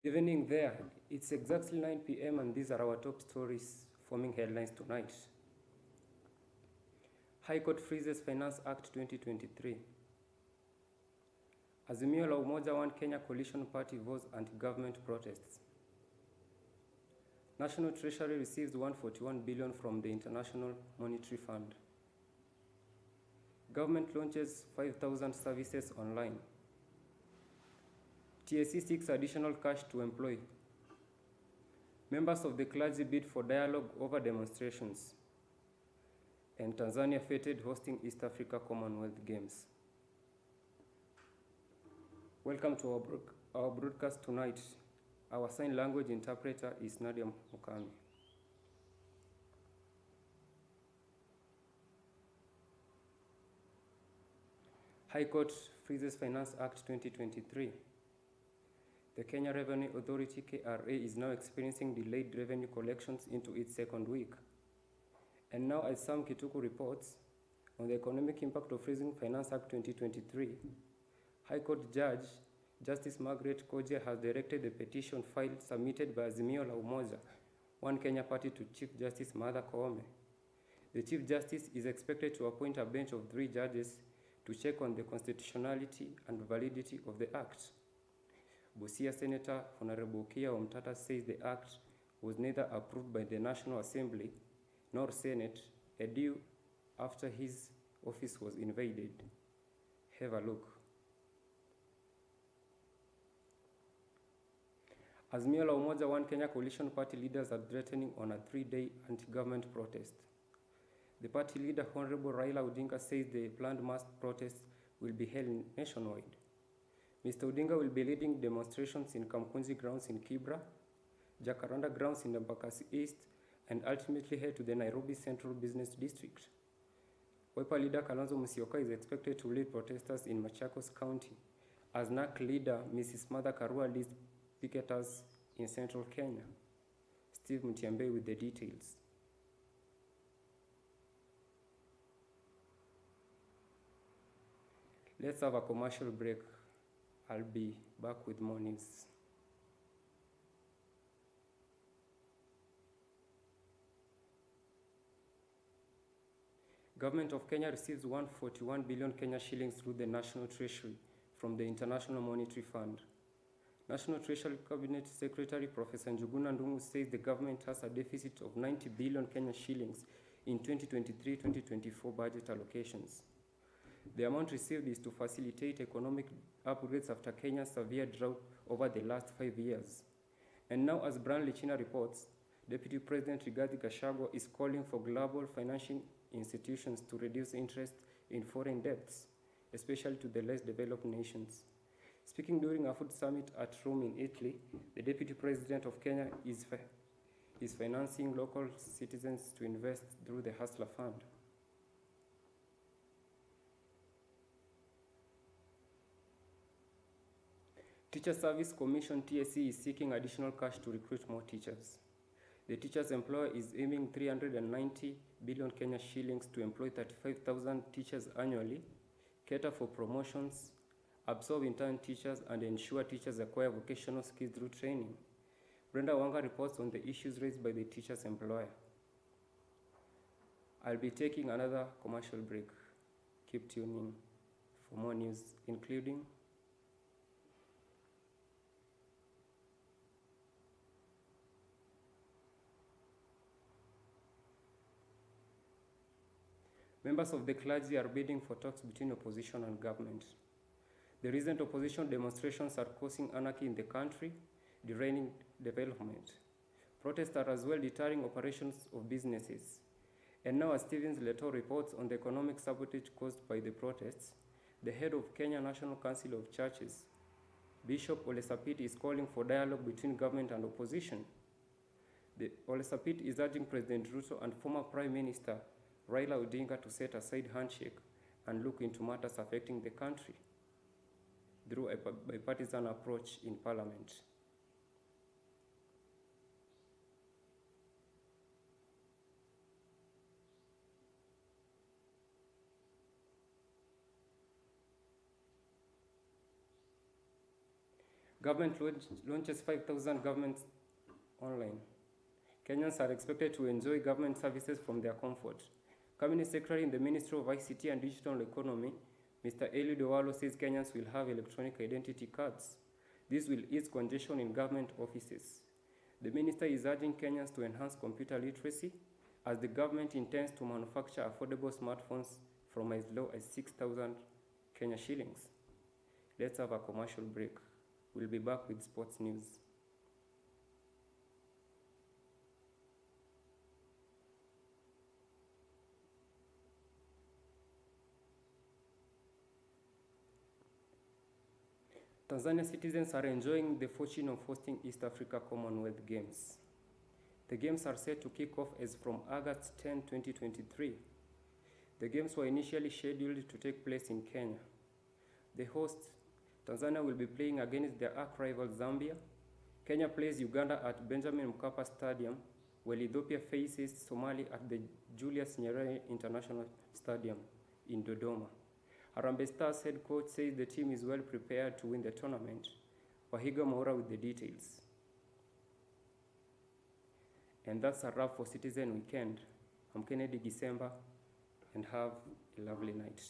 Evening there, it's exactly 9 p.m. and these are our top stories forming headlines tonight. High Court freezes Finance Act 2023. Azimio la Umoja One Kenya Coalition Party votes anti-government protests. National Treasury receives 141 billion from the International Monetary Fund. Government launches 5,000 services online. TSC seeks additional cash to employ. Members of the clergy bid for dialogue over demonstrations. And Tanzania fated hosting East Africa Commonwealth Games. Welcome to our broadcast tonight. Our sign language interpreter is Nadia Mukami. High Court freezes Finance Act 2023. The Kenya Revenue Authority KRA is now experiencing delayed revenue collections into its second week. And now, as Sam Kituku reports on the economic impact of freezing Finance Act 2023, High Court Judge Justice Margaret Koje has directed the petition filed submitted by Azimio la Umoja One Kenya Party to Chief Justice Martha Koome. The Chief Justice is expected to appoint a bench of 3 judges to check on the constitutionality and validity of the act. Busia Senator Honorable Kia Omtata says the act was neither approved by the National Assembly nor Senate a due after his office was invaded. Have a look. Azimio la Umoja One Kenya Coalition Party leaders are threatening on a 3-day anti-government protest. The party leader, Honorable Raila Odinga, says the planned mass protests will be held nationwide. Mr. Odinga will be leading demonstrations in Kamkunji grounds in Kibra, Jacaranda grounds in Embakasi East, and ultimately head to the Nairobi Central Business District. Wiper leader Kalonzo Musyoka is expected to lead protesters in Machakos County, as NAC leader Mrs. Martha Karua leads picketers in central Kenya. Steve Mutiambe with the details. Let's have a commercial break. I'll be back with more news. Government of Kenya receives 141 billion Kenya shillings through the National Treasury from the International Monetary Fund. National Treasury Cabinet Secretary Professor Njuguna Ndung'u says the government has a deficit of 90 billion Kenya shillings in 2023-2024 budget allocations. The amount received is to facilitate economic upgrades after Kenya's severe drought over the last 5 years. And now, as Brian Lichina reports, Deputy President Rigathi Gachagua is calling for global financial institutions to reduce interest in foreign debts, especially to the less developed nations. Speaking during a food summit at Rome in Italy, the Deputy President of Kenya is financing local citizens to invest through the Hustler Fund. Teacher Service Commission TSC is seeking additional cash to recruit more teachers. The teachers' employer is aiming 390 billion Kenya shillings to employ 35,000 teachers annually, cater for promotions, absorb intern teachers, and ensure teachers acquire vocational skills through training. Brenda Wanga reports on the issues raised by the teachers' employer. I'll be taking another commercial break. Keep tuning for more news, including members of the clergy are bidding for talks between opposition and government. The recent opposition demonstrations are causing anarchy in the country, derailing development. Protests are as well deterring operations of businesses. And now, as Stevens Leto reports on the economic sabotage caused by the protests, the head of Kenya National Council of Churches, Bishop Ole Sapit, is calling for dialogue between government and opposition. Ole Sapit is urging President Ruto and former Prime Minister Raila Odinga to set aside handshake and look into matters affecting the country through a bipartisan approach in Parliament. Government launches 5,000 government online. Kenyans are expected to enjoy government services from their comfort. Cabinet Secretary in the Ministry of ICT and Digital Economy, Mr. Eliud Owalo, says Kenyans will have electronic identity cards. This will ease congestion in government offices. The minister is urging Kenyans to enhance computer literacy as the government intends to manufacture affordable smartphones from as low as 6,000 Kenya shillings. Let's have a commercial break. We'll be back with sports news. Tanzania citizens are enjoying the fortune of hosting East Africa Commonwealth Games. The Games are set to kick off as from August 10, 2023. The Games were initially scheduled to take place in Kenya. The host, Tanzania, will be playing against their arch rival Zambia. Kenya plays Uganda at Benjamin Mkapa Stadium, while Ethiopia faces Somalia at the Julius Nyerere International Stadium in Dodoma. Harambee Stars head coach says the team is well prepared to win the tournament. Wahiga Maura with the details. And that's a wrap for Citizen Weekend. I'm Kennedy December, and have a lovely night.